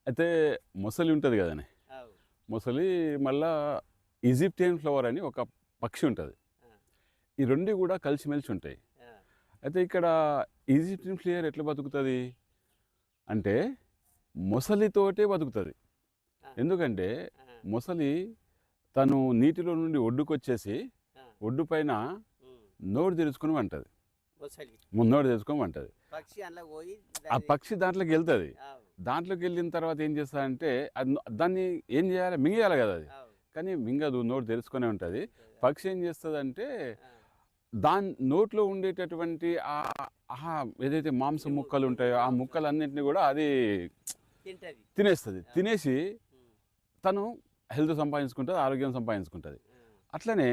అయితే మొసలి ఉంటుంది కదండి. అవు. మొసలి మళ్ళా ఈజిప్టియన్ ఫ్లవర్ అని ఒక పక్షి ఉంటుంది. ఆ! ఈ రెండు కూడా కలిసిమెలిసి ఉంటాయి. ఆ! అయితే ఇక్కడ ఈజిప్షియన్ ఫ్లేయర్ ఎట్లా బతుకుతుంది అంటే మొసలితోటే బతుకుతుంది. ఆ! ఎందుకంటే ఆ! మొసలి తను నీటిలో నుండి ఒడ్డుకొచ్చేసి ఆ! ఒడ్డు పైన హ్మ్. నోరు తెరుచుకొని వంటది. మొసలి. నోరు తెరుచుకొని వంటది. పక్షి అందులో పోయి ఆ దాని పక్షి దాంట్లోకి వెళ్తుంది. అవు. దాంట్లోకి వెళ్ళిన తర్వాత ఏం చేస్తుందంటే అది దాన్ని ఏం చేయాలి, మింగేయాలి కదా అది. అవు. కానీ మింగదు, నోరు తెరుచుకొనే ఉంటుంది. ఉంటది. పక్షి ఏం చేస్తుందంటే ఆ! దాని నోట్లో ఉండేటటువంటి ఏదైతే మాంసం ఎముకలు, ముక్కలు ఉంటాయో ఆ మాంసం. ముక్కలన్నింటినీ కూడా అది తింటది. తినేస్తుంది. ఆ! తినేసి హ్మ్. తను హెల్త్ సంపాదించుకుంటుంది, ఆరోగ్యం సంపాదించుకుంటుంది. ఆ! అట్లనే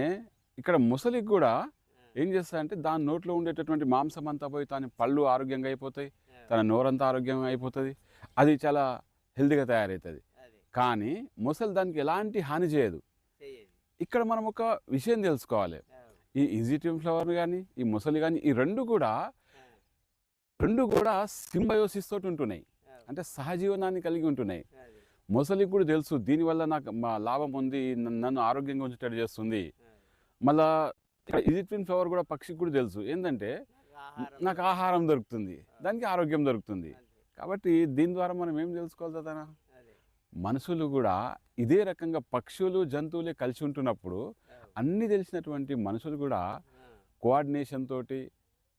ఇక్కడ ముసలికి కూడా ఆ! ఏం చేస్తారంటే దాని నోట్లో ఉండేటటువంటి మాంసం అంతా పోయి తన పళ్ళు ఆరోగ్యంగా అయిపోతాయి, ఆ! తన నోరంతా ఆరోగ్యంగా అయిపోతుంది, అది చాలా హెల్తీగా తయారవుతుంది. అదే. కానీ ముసలి దానికి ఎలాంటి హాని చేయదు. చెయ్యది. ఇక్కడ మనం ఒక విషయం తెలుసుకోవాలి. అవు. ఈ ఈజిప్షియన్ ఫ్లవర్ కానీ ఈ ముసలి కానీ ఈ రెండు కూడా ఆ! సింబయోసిస్ తోటి ఉంటున్నాయి. అవు. అంటే సహజీవనాన్ని కలిగి ఉంటున్నాయి. అదే. మొసలికి కూడా తెలుసు దీనివల్ల నాకు లాభం ఉంది, నన్ను ఆరోగ్యంగా ఉంచేటట్టు చేస్తుంది. అదే. మళ్ళా ఇక్కడ ఈజిప్షియన్ ఫ్లవర్ కూడా పక్షికి కూడా తెలుసు ఏంటంటే ఆహారం నాకు ఆహారం దొరుకుతుంది, దానికి ఆరోగ్యం దొరుకుతుంది. అంతే. కాబట్టి దీని ద్వారా మనం ఏం తెలుసుకోవాలి తన అదే. మనుషులు కూడా ఇదే రకంగా పక్షులు జంతువులే కలిసి ఉంటున్నప్పుడు అవు. అన్నీ తెలిసినటువంటి మనుషులు కూడా ఆ! కోఆర్డినేషన్ తోటి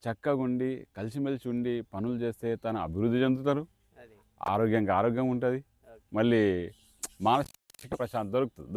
చక్కగా ఉండి కలిసిమెలిసి ఉండి పనులు చేస్తే తన అభివృద్ధి చెందుతారు, అదే. ఆరోగ్యం ఉంటుంది, ఓకే. మళ్ళీ మానసిక ప్రశాంతత దొరుకుతుంది.